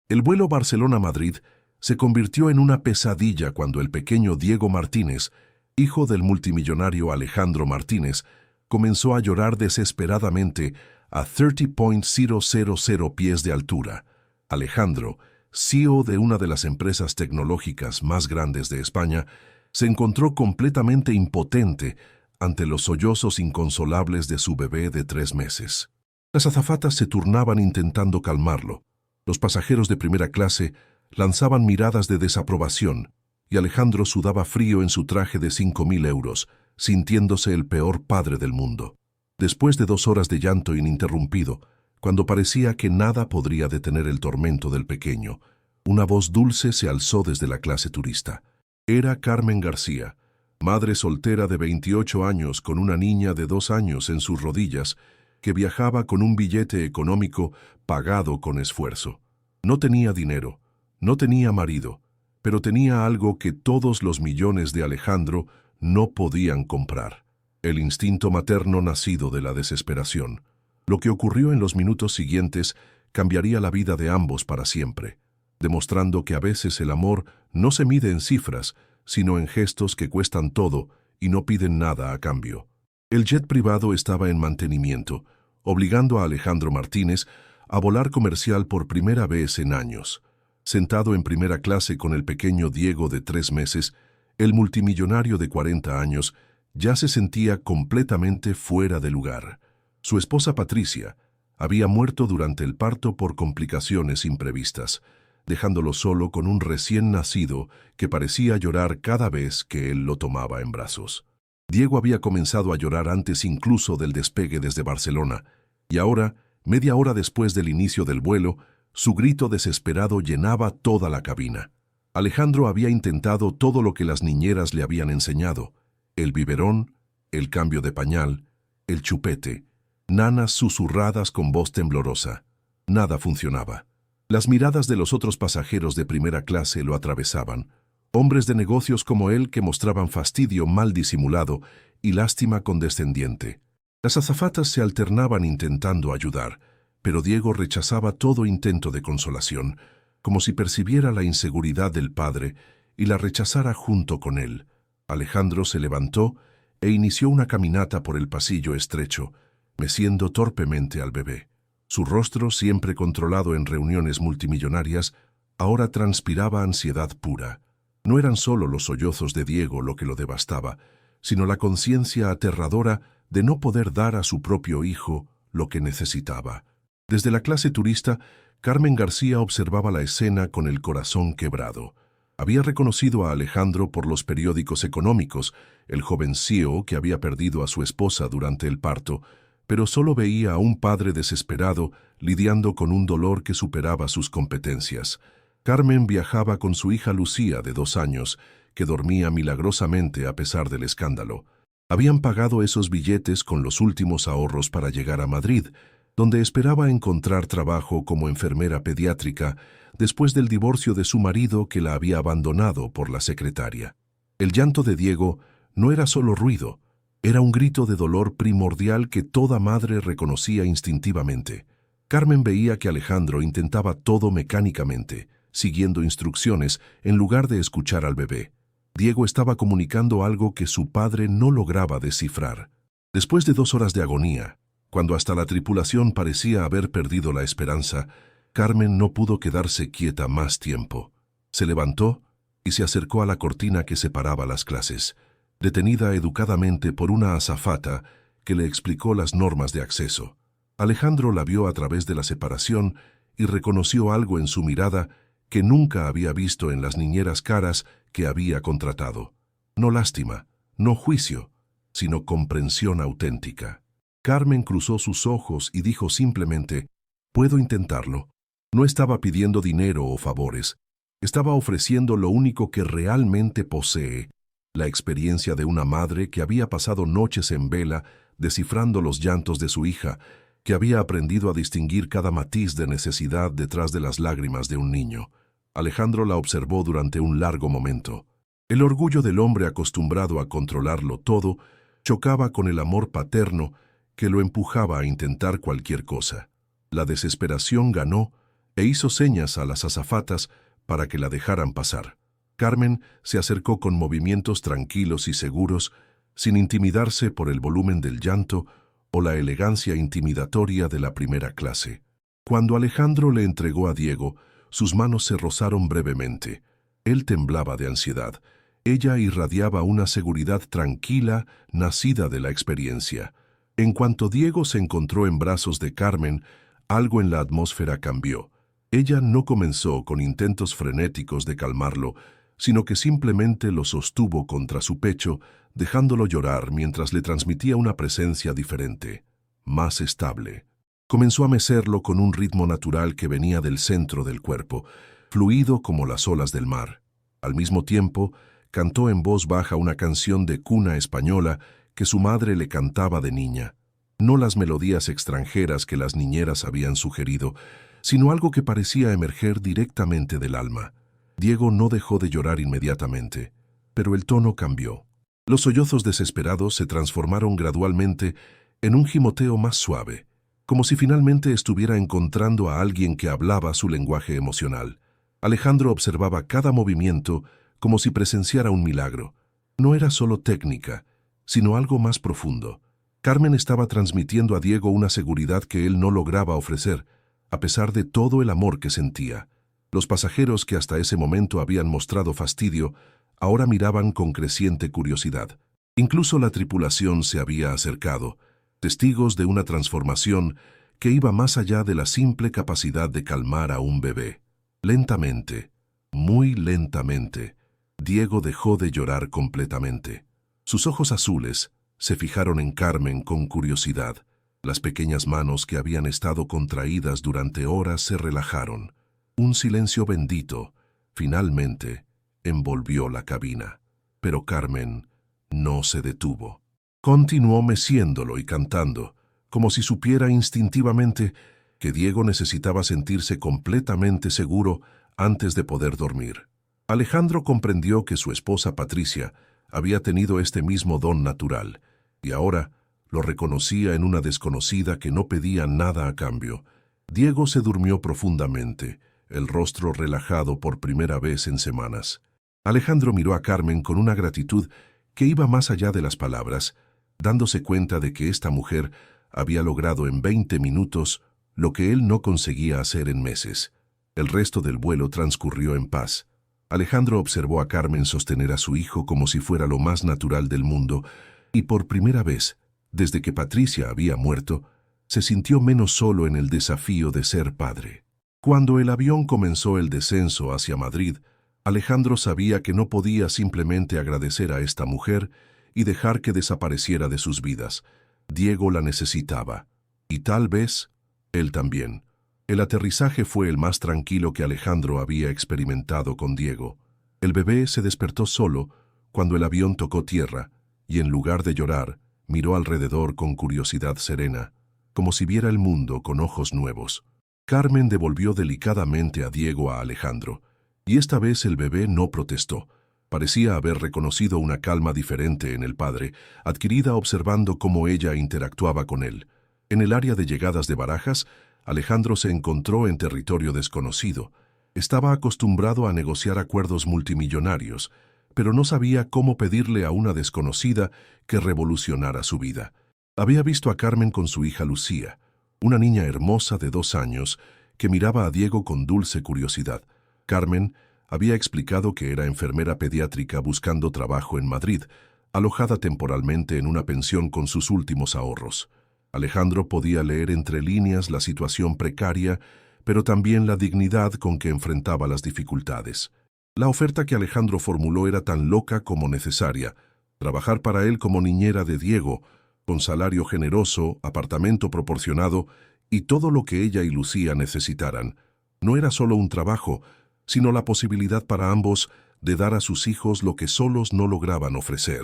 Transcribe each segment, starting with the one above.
El vuelo Barcelona-Madrid se convirtió en una pesadilla cuando el pequeño Diego Martínez, hijo del multimillonario Alejandro Martínez, comenzó a llorar desesperadamente a 30.000 pies de altura. Alejandro, CEO de una de las empresas tecnológicas más grandes de España, se encontró completamente impotente ante los sollozos inconsolables de su bebé de 3 meses. Las azafatas se turnaban intentando calmarlo. Los pasajeros de primera clase lanzaban miradas de desaprobación y Alejandro sudaba frío en su traje de 5.000 euros, sintiéndose el peor padre del mundo. Después de 2 horas de llanto ininterrumpido, cuando parecía que nada podría detener el tormento del pequeño, una voz dulce se alzó desde la clase turista. Era Carmen García, madre soltera de 28 años con una niña de 2 años en sus rodillas, que viajaba con un billete económico pagado con esfuerzo. No tenía dinero, no tenía marido, pero tenía algo que todos los millones de Alejandro no podían comprar: el instinto materno nacido de la desesperación. Lo que ocurrió en los minutos siguientes cambiaría la vida de ambos para siempre, demostrando que a veces el amor no se mide en cifras, sino en gestos que cuestan todo y no piden nada a cambio. El jet privado estaba en mantenimiento, obligando a Alejandro Martínez a volar comercial por primera vez en años. Sentado en primera clase con el pequeño Diego de 3 meses, el multimillonario de 40 años ya se sentía completamente fuera de lugar. Su esposa Patricia había muerto durante el parto por complicaciones imprevistas, dejándolo solo con un recién nacido que parecía llorar cada vez que él lo tomaba en brazos. Diego había comenzado a llorar antes incluso del despegue desde Barcelona, y ahora, media hora después del inicio del vuelo, su grito desesperado llenaba toda la cabina. Alejandro había intentado todo lo que las niñeras le habían enseñado: el biberón, el cambio de pañal, el chupete, nanas susurradas con voz temblorosa. Nada funcionaba. Las miradas de los otros pasajeros de primera clase lo atravesaban, hombres de negocios como él que mostraban fastidio mal disimulado y lástima condescendiente. Las azafatas se alternaban intentando ayudar, pero Diego rechazaba todo intento de consolación, como si percibiera la inseguridad del padre y la rechazara junto con él. Alejandro se levantó e inició una caminata por el pasillo estrecho, meciendo torpemente al bebé. Su rostro, siempre controlado en reuniones multimillonarias, ahora transpiraba ansiedad pura. No eran solo los sollozos de Diego lo que lo devastaba, sino la conciencia aterradora de no poder dar a su propio hijo lo que necesitaba. Desde la clase turista, Carmen García observaba la escena con el corazón quebrado. Había reconocido a Alejandro por los periódicos económicos, el joven CEO que había perdido a su esposa durante el parto, pero solo veía a un padre desesperado lidiando con un dolor que superaba sus competencias. Carmen viajaba con su hija Lucía, de 2 años, que dormía milagrosamente a pesar del escándalo. Habían pagado esos billetes con los últimos ahorros para llegar a Madrid, donde esperaba encontrar trabajo como enfermera pediátrica después del divorcio de su marido, que la había abandonado por la secretaria. El llanto de Diego no era solo ruido, era un grito de dolor primordial que toda madre reconocía instintivamente. Carmen veía que Alejandro intentaba todo mecánicamente, siguiendo instrucciones en lugar de escuchar al bebé. Diego estaba comunicando algo que su padre no lograba descifrar. Después de 2 horas de agonía, cuando hasta la tripulación parecía haber perdido la esperanza, Carmen no pudo quedarse quieta más tiempo. Se levantó y se acercó a la cortina que separaba las clases, detenida educadamente por una azafata que le explicó las normas de acceso. Alejandro la vio a través de la separación y reconoció algo en su mirada que nunca había visto en las niñeras caras que había contratado. No lástima, no juicio, sino comprensión auténtica. Carmen cruzó sus ojos y dijo simplemente: «Puedo intentarlo». No estaba pidiendo dinero o favores. Estaba ofreciendo lo único que realmente posee: la experiencia de una madre que había pasado noches en vela descifrando los llantos de su hija, que había aprendido a distinguir cada matiz de necesidad detrás de las lágrimas de un niño. Alejandro la observó durante un largo momento. El orgullo del hombre acostumbrado a controlarlo todo chocaba con el amor paterno que lo empujaba a intentar cualquier cosa. La desesperación ganó e hizo señas a las azafatas para que la dejaran pasar. Carmen se acercó con movimientos tranquilos y seguros, sin intimidarse por el volumen del llanto o la elegancia intimidatoria de la primera clase. Cuando Alejandro le entregó a Diego, sus manos se rozaron brevemente. Él temblaba de ansiedad. Ella irradiaba una seguridad tranquila, nacida de la experiencia. En cuanto Diego se encontró en brazos de Carmen, algo en la atmósfera cambió. Ella no comenzó con intentos frenéticos de calmarlo, sino que simplemente lo sostuvo contra su pecho, dejándolo llorar mientras le transmitía una presencia diferente, más estable. Comenzó a mecerlo con un ritmo natural que venía del centro del cuerpo, fluido como las olas del mar. Al mismo tiempo, cantó en voz baja una canción de cuna española que su madre le cantaba de niña. No las melodías extranjeras que las niñeras habían sugerido, sino algo que parecía emerger directamente del alma. Diego no dejó de llorar inmediatamente, pero el tono cambió. Los sollozos desesperados se transformaron gradualmente en un gimoteo más suave, como si finalmente estuviera encontrando a alguien que hablaba su lenguaje emocional. Alejandro observaba cada movimiento como si presenciara un milagro. No era solo técnica, sino algo más profundo. Carmen estaba transmitiendo a Diego una seguridad que él no lograba ofrecer, a pesar de todo el amor que sentía. Los pasajeros que hasta ese momento habían mostrado fastidio, ahora miraban con creciente curiosidad. Incluso la tripulación se había acercado, testigos de una transformación que iba más allá de la simple capacidad de calmar a un bebé. Lentamente, muy lentamente, Diego dejó de llorar completamente. Sus ojos azules se fijaron en Carmen con curiosidad. Las pequeñas manos que habían estado contraídas durante horas se relajaron. Un silencio bendito, finalmente, envolvió la cabina. Pero Carmen no se detuvo. Continuó meciéndolo y cantando, como si supiera instintivamente que Diego necesitaba sentirse completamente seguro antes de poder dormir. Alejandro comprendió que su esposa Patricia había tenido este mismo don natural, y ahora lo reconocía en una desconocida que no pedía nada a cambio. Diego se durmió profundamente, el rostro relajado por primera vez en semanas. Alejandro miró a Carmen con una gratitud que iba más allá de las palabras, dándose cuenta de que esta mujer había logrado en 20 minutos lo que él no conseguía hacer en meses. El resto del vuelo transcurrió en paz. Alejandro observó a Carmen sostener a su hijo como si fuera lo más natural del mundo, y por primera vez, desde que Patricia había muerto, se sintió menos solo en el desafío de ser padre. Cuando el avión comenzó el descenso hacia Madrid, Alejandro sabía que no podía simplemente agradecer a esta mujer y dejar que desapareciera de sus vidas. Diego la necesitaba, y tal vez él también. El aterrizaje fue el más tranquilo que Alejandro había experimentado con Diego. El bebé se despertó solo cuando el avión tocó tierra, y en lugar de llorar, miró alrededor con curiosidad serena, como si viera el mundo con ojos nuevos. Carmen devolvió delicadamente a Diego a Alejandro, y esta vez el bebé no protestó. Parecía haber reconocido una calma diferente en el padre, adquirida observando cómo ella interactuaba con él. En el área de llegadas de Barajas, Alejandro se encontró en territorio desconocido. Estaba acostumbrado a negociar acuerdos multimillonarios, pero no sabía cómo pedirle a una desconocida que revolucionara su vida. Había visto a Carmen con su hija Lucía, una niña hermosa de 2 años que miraba a Diego con dulce curiosidad. Carmen había explicado que era enfermera pediátrica buscando trabajo en Madrid, alojada temporalmente en una pensión con sus últimos ahorros. Alejandro podía leer entre líneas la situación precaria, pero también la dignidad con que enfrentaba las dificultades. La oferta que Alejandro formuló era tan loca como necesaria: trabajar para él como niñera de Diego, con salario generoso, apartamento proporcionado y todo lo que ella y Lucía necesitaran. No era solo un trabajo, sino la posibilidad para ambos de dar a sus hijos lo que solos no lograban ofrecer.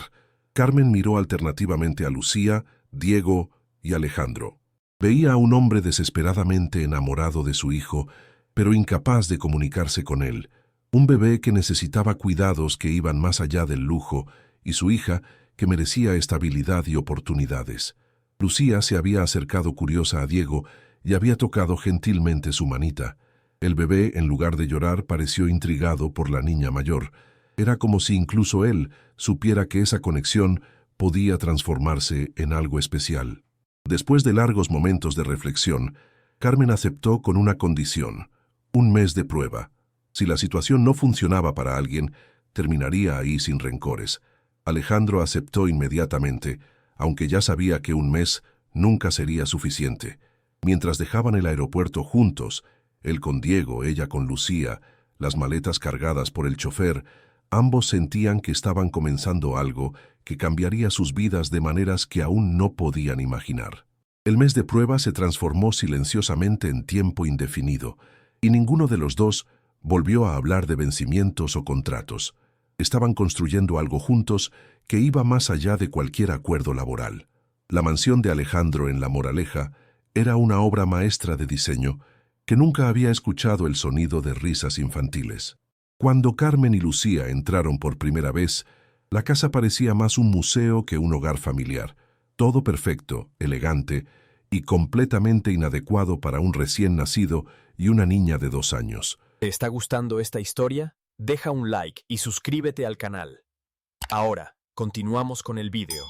Carmen miró alternativamente a Lucía, Diego y Alejandro. Veía a un hombre desesperadamente enamorado de su hijo, pero incapaz de comunicarse con él, un bebé que necesitaba cuidados que iban más allá del lujo, y su hija que merecía estabilidad y oportunidades. Lucía se había acercado curiosa a Diego y había tocado gentilmente su manita. El bebé, en lugar de llorar, pareció intrigado por la niña mayor. Era como si incluso él supiera que esa conexión podía transformarse en algo especial. Después de largos momentos de reflexión, Carmen aceptó con una condición: un mes de prueba. Si la situación no funcionaba para alguien, terminaría ahí sin rencores. Alejandro aceptó inmediatamente, aunque ya sabía que un mes nunca sería suficiente. Mientras dejaban el aeropuerto juntos, él con Diego, ella con Lucía, las maletas cargadas por el chofer, ambos sentían que estaban comenzando algo que cambiaría sus vidas de maneras que aún no podían imaginar. El mes de prueba se transformó silenciosamente en tiempo indefinido, y ninguno de los dos volvió a hablar de vencimientos o contratos. Estaban construyendo algo juntos que iba más allá de cualquier acuerdo laboral. La mansión de Alejandro en La Moraleja era una obra maestra de diseño que nunca había escuchado el sonido de risas infantiles. Cuando Carmen y Lucía entraron por primera vez, la casa parecía más un museo que un hogar familiar. Todo perfecto, elegante y completamente inadecuado para un recién nacido y una niña de 2 años. ¿Te está gustando esta historia? Deja un like y suscríbete al canal. Ahora, continuamos con el vídeo.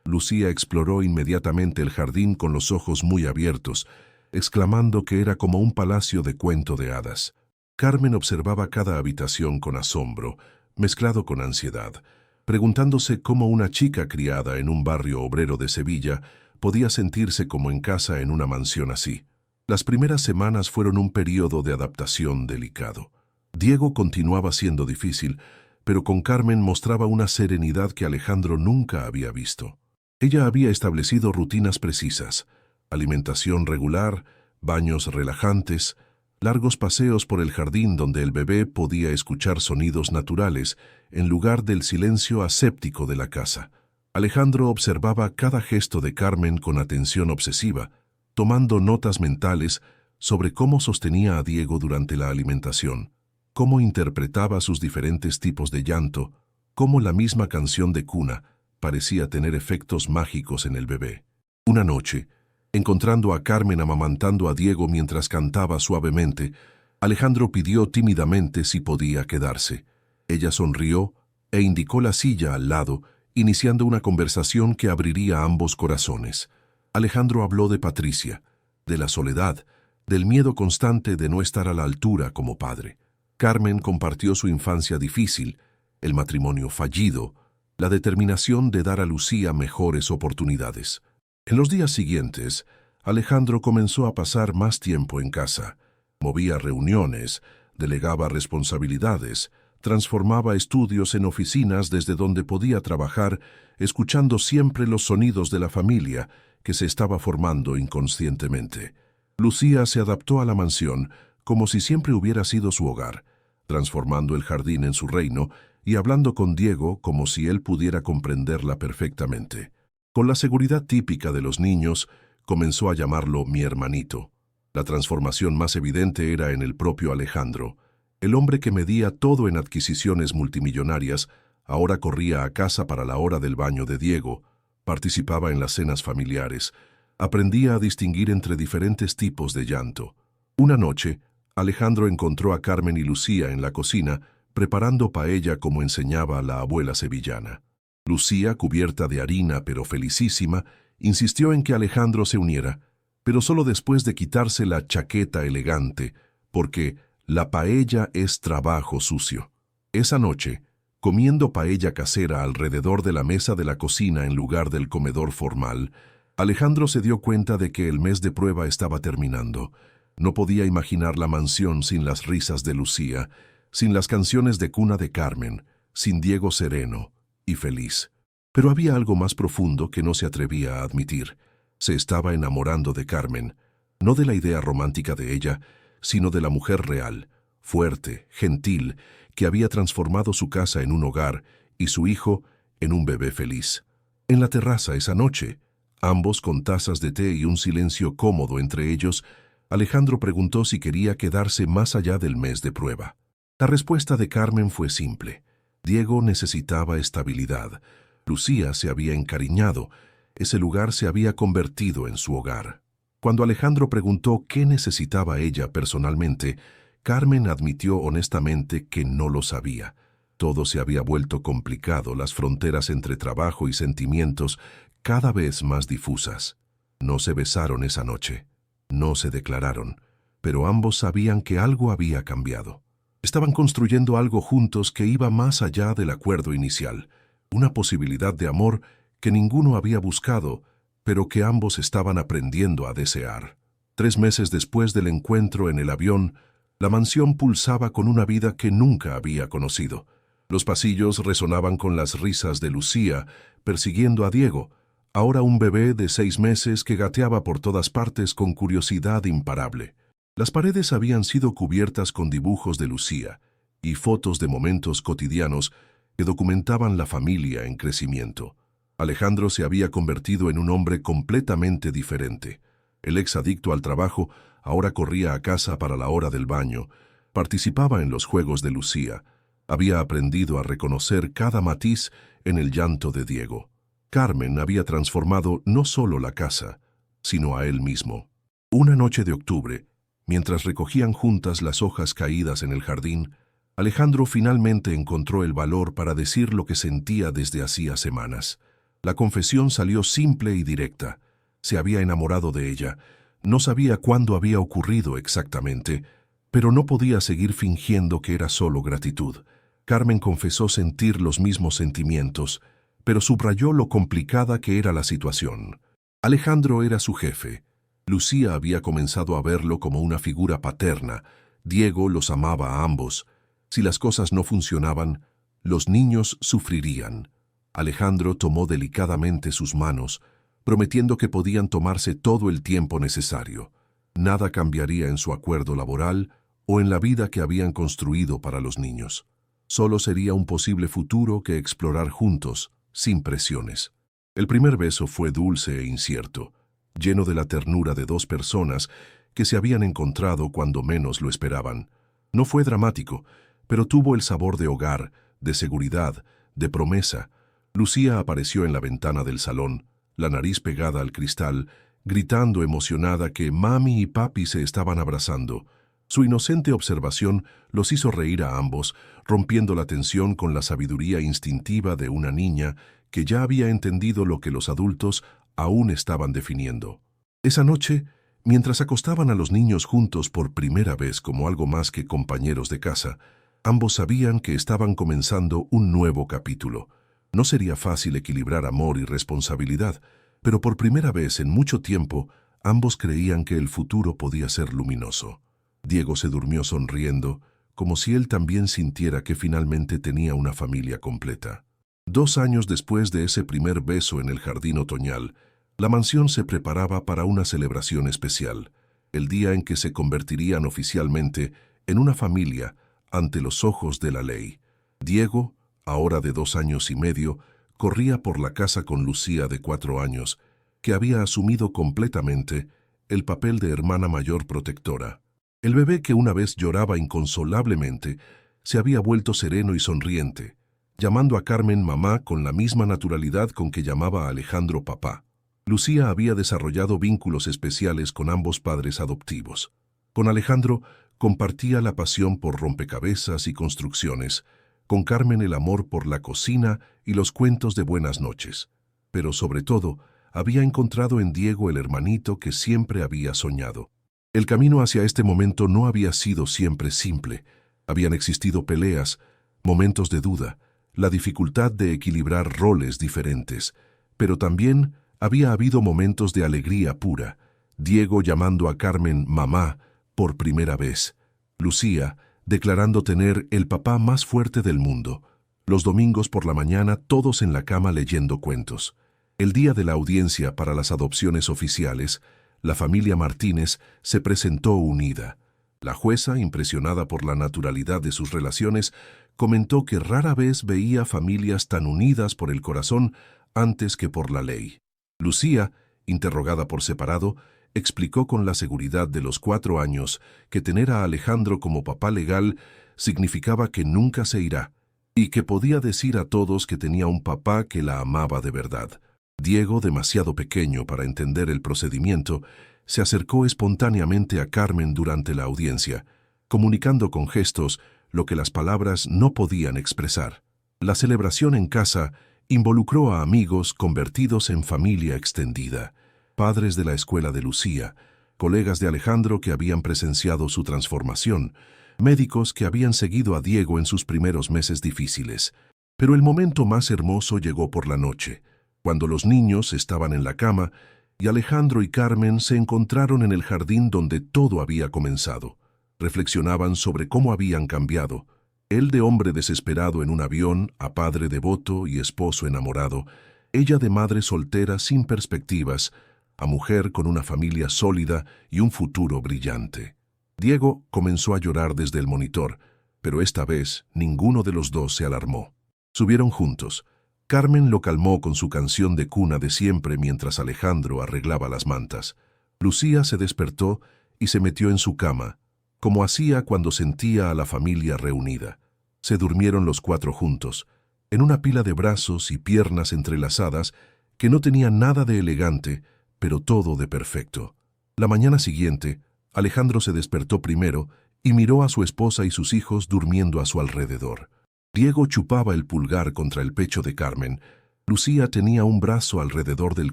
Lucía exploró inmediatamente el jardín con los ojos muy abiertos, exclamando que era como un palacio de cuento de hadas. Carmen observaba cada habitación con asombro, mezclado con ansiedad, preguntándose cómo una chica criada en un barrio obrero de Sevilla podía sentirse como en casa en una mansión así. Las primeras semanas fueron un periodo de adaptación delicado. Diego continuaba siendo difícil, pero con Carmen mostraba una serenidad que Alejandro nunca había visto. Ella había establecido rutinas precisas: alimentación regular, baños relajantes, largos paseos por el jardín donde el bebé podía escuchar sonidos naturales en lugar del silencio aséptico de la casa. Alejandro observaba cada gesto de Carmen con atención obsesiva, tomando notas mentales sobre cómo sostenía a Diego durante la alimentación, cómo interpretaba sus diferentes tipos de llanto, cómo la misma canción de cuna parecía tener efectos mágicos en el bebé. Una noche, encontrando a Carmen amamantando a Diego mientras cantaba suavemente, Alejandro pidió tímidamente si podía quedarse. Ella sonrió e indicó la silla al lado, iniciando una conversación que abriría ambos corazones. Alejandro habló de Patricia, de la soledad, del miedo constante de no estar a la altura como padre. Carmen compartió su infancia difícil, el matrimonio fallido, la determinación de dar a Lucía mejores oportunidades. En los días siguientes, Alejandro comenzó a pasar más tiempo en casa. Movía reuniones, delegaba responsabilidades, transformaba estudios en oficinas desde donde podía trabajar, escuchando siempre los sonidos de la familia que se estaba formando inconscientemente. Lucía se adaptó a la mansión como si siempre hubiera sido su hogar, transformando el jardín en su reino y hablando con Diego como si él pudiera comprenderla perfectamente. Con la seguridad típica de los niños, comenzó a llamarlo mi hermanito. La transformación más evidente era en el propio Alejandro. El hombre que medía todo en adquisiciones multimillonarias ahora corría a casa para la hora del baño de Diego, participaba en las cenas familiares, aprendía a distinguir entre diferentes tipos de llanto. Una noche, Alejandro encontró a Carmen y Lucía en la cocina, preparando paella como enseñaba la abuela sevillana. Lucía, cubierta de harina pero felicísima, insistió en que Alejandro se uniera, pero solo después de quitarse la chaqueta elegante, porque la paella es trabajo sucio. Esa noche, comiendo paella casera alrededor de la mesa de la cocina en lugar del comedor formal, Alejandro se dio cuenta de que el mes de prueba estaba terminando. No podía imaginar la mansión sin las risas de Lucía, sin las canciones de cuna de Carmen, sin Diego sereno y feliz. Pero había algo más profundo que no se atrevía a admitir. Se estaba enamorando de Carmen, no de la idea romántica de ella, sino de la mujer real, fuerte, gentil, que había transformado su casa en un hogar y su hijo en un bebé feliz. En la terraza esa noche, ambos con tazas de té y un silencio cómodo entre ellos, Alejandro preguntó si quería quedarse más allá del mes de prueba. La respuesta de Carmen fue simple. Diego necesitaba estabilidad. Lucía se había encariñado. Ese lugar se había convertido en su hogar. Cuando Alejandro preguntó qué necesitaba ella personalmente, Carmen admitió honestamente que no lo sabía. Todo se había vuelto complicado, las fronteras entre trabajo y sentimientos cada vez más difusas. No se besaron esa noche, no se declararon, pero ambos sabían que algo había cambiado. Estaban construyendo algo juntos que iba más allá del acuerdo inicial, una posibilidad de amor que ninguno había buscado, pero que ambos estaban aprendiendo a desear. 3 meses después del encuentro en el avión, la mansión pulsaba con una vida que nunca había conocido. Los pasillos resonaban con las risas de Lucía, persiguiendo a Diego, ahora un bebé de 6 meses que gateaba por todas partes con curiosidad imparable. Las paredes habían sido cubiertas con dibujos de Lucía y fotos de momentos cotidianos que documentaban la familia en crecimiento. Alejandro se había convertido en un hombre completamente diferente. El ex adicto al trabajo ahora corría a casa para la hora del baño, participaba en los juegos de Lucía, había aprendido a reconocer cada matiz en el llanto de Diego. Carmen había transformado no solo la casa, sino a él mismo. Una noche de octubre, mientras recogían juntas las hojas caídas en el jardín, Alejandro finalmente encontró el valor para decir lo que sentía desde hacía semanas. La confesión salió simple y directa. Se había enamorado de ella. No sabía cuándo había ocurrido exactamente, pero no podía seguir fingiendo que era solo gratitud. Carmen confesó sentir los mismos sentimientos, pero subrayó lo complicada que era la situación. Alejandro era su jefe. Lucía había comenzado a verlo como una figura paterna. Diego los amaba a ambos. Si las cosas no funcionaban, los niños sufrirían. Alejandro tomó delicadamente sus manos, prometiendo que podían tomarse todo el tiempo necesario. Nada cambiaría en su acuerdo laboral o en la vida que habían construido para los niños. Solo sería un posible futuro que explorar juntos, sin presiones. El primer beso fue dulce e incierto, lleno de la ternura de dos personas que se habían encontrado cuando menos lo esperaban. No fue dramático, pero tuvo el sabor de hogar, de seguridad, de promesa. Lucía apareció en la ventana del salón, la nariz pegada al cristal, gritando emocionada que mami y papi se estaban abrazando. Su inocente observación los hizo reír a ambos, rompiendo la tensión con la sabiduría instintiva de una niña que ya había entendido lo que los adultos aún estaban definiendo. Esa noche, mientras acostaban a los niños juntos por primera vez como algo más que compañeros de casa, ambos sabían que estaban comenzando un nuevo capítulo. No sería fácil equilibrar amor y responsabilidad, pero por primera vez en mucho tiempo, ambos creían que el futuro podía ser luminoso. Diego se durmió sonriendo, como si él también sintiera que finalmente tenía una familia completa. 2 años después de ese primer beso en el jardín otoñal, la mansión se preparaba para una celebración especial, el día en que se convertirían oficialmente en una familia ante los ojos de la ley. Diego, ahora de 2 años y medio, corría por la casa con Lucía de 4 años, que había asumido completamente el papel de hermana mayor protectora. El bebé que una vez lloraba inconsolablemente se había vuelto sereno y sonriente, llamando a Carmen mamá con la misma naturalidad con que llamaba a Alejandro papá. Lucía había desarrollado vínculos especiales con ambos padres adoptivos. Con Alejandro compartía la pasión por rompecabezas y construcciones, con Carmen el amor por la cocina y los cuentos de buenas noches. Pero sobre todo, había encontrado en Diego el hermanito que siempre había soñado. El camino hacia este momento no había sido siempre simple. Habían existido peleas, momentos de duda, la dificultad de equilibrar roles diferentes, pero también había habido momentos de alegría pura. Diego llamando a Carmen mamá por primera vez. Lucía declarando tener el papá más fuerte del mundo. Los domingos por la mañana todos en la cama leyendo cuentos. El día de la audiencia para las adopciones oficiales, la familia Martínez se presentó unida. La jueza, impresionada por la naturalidad de sus relaciones, comentó que rara vez veía familias tan unidas por el corazón antes que por la ley. Lucía, interrogada por separado, explicó con la seguridad de los 4 años que tener a Alejandro como papá legal significaba que nunca se irá y que podía decir a todos que tenía un papá que la amaba de verdad. Diego, demasiado pequeño para entender el procedimiento, se acercó espontáneamente a Carmen durante la audiencia, comunicando con gestos lo que las palabras no podían expresar. La celebración en casa involucró a amigos convertidos en familia extendida, padres de la escuela de Lucía, colegas de Alejandro que habían presenciado su transformación, médicos que habían seguido a Diego en sus primeros meses difíciles. Pero el momento más hermoso llegó por la noche, cuando los niños estaban en la cama y Alejandro y Carmen se encontraron en el jardín donde todo había comenzado. Reflexionaban sobre cómo habían cambiado, él de hombre desesperado en un avión a padre devoto y esposo enamorado, ella de madre soltera sin perspectivas, a mujer con una familia sólida y un futuro brillante. Diego comenzó a llorar desde el monitor, pero esta vez ninguno de los dos se alarmó. Subieron juntos. Carmen lo calmó con su canción de cuna de siempre mientras Alejandro arreglaba las mantas. Lucía se despertó y se metió en su cama, como hacía cuando sentía a la familia reunida. Se durmieron los cuatro juntos, en una pila de brazos y piernas entrelazadas que no tenía nada de elegante, pero todo de perfecto. La mañana siguiente, Alejandro se despertó primero y miró a su esposa y sus hijos durmiendo a su alrededor. Diego chupaba el pulgar contra el pecho de Carmen, Lucía tenía un brazo alrededor del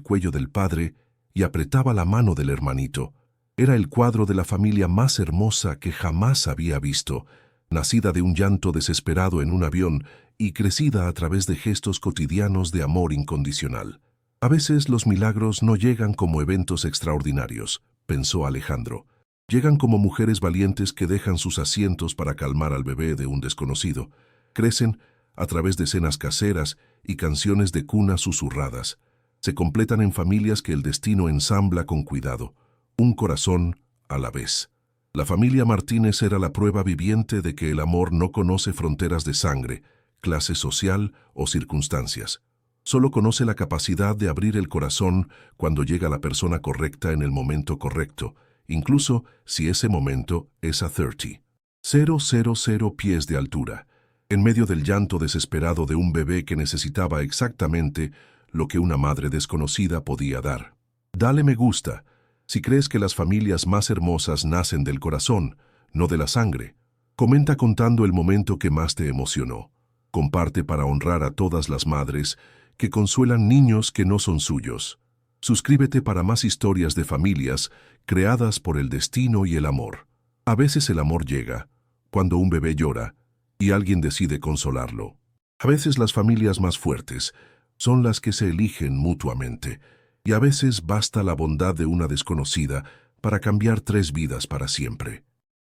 cuello del padre y apretaba la mano del hermanito. Era el cuadro de la familia más hermosa que jamás había visto, nacida de un llanto desesperado en un avión y crecida a través de gestos cotidianos de amor incondicional. A veces los milagros no llegan como eventos extraordinarios, pensó Alejandro. Llegan como mujeres valientes que dejan sus asientos para calmar al bebé de un desconocido. Crecen a través de escenas caseras y canciones de cuna susurradas. Se completan en familias que el destino ensambla con cuidado, un corazón a la vez. La familia Martínez era la prueba viviente de que el amor no conoce fronteras de sangre, clase social o circunstancias. Solo conoce la capacidad de abrir el corazón cuando llega la persona correcta en el momento correcto, incluso si ese momento es a 30. 000 pies de altura, en medio del llanto desesperado de un bebé que necesitaba exactamente lo que una madre desconocida podía dar. Dale me gusta si crees que las familias más hermosas nacen del corazón, no de la sangre. Comenta contando el momento que más te emocionó. Comparte para honrar a todas las madres que consuelan niños que no son suyos. Suscríbete para más historias de familias creadas por el destino y el amor. A veces el amor llega cuando un bebé llora y alguien decide consolarlo. A veces las familias más fuertes son las que se eligen mutuamente, y a veces basta la bondad de una desconocida para cambiar 3 vidas para siempre.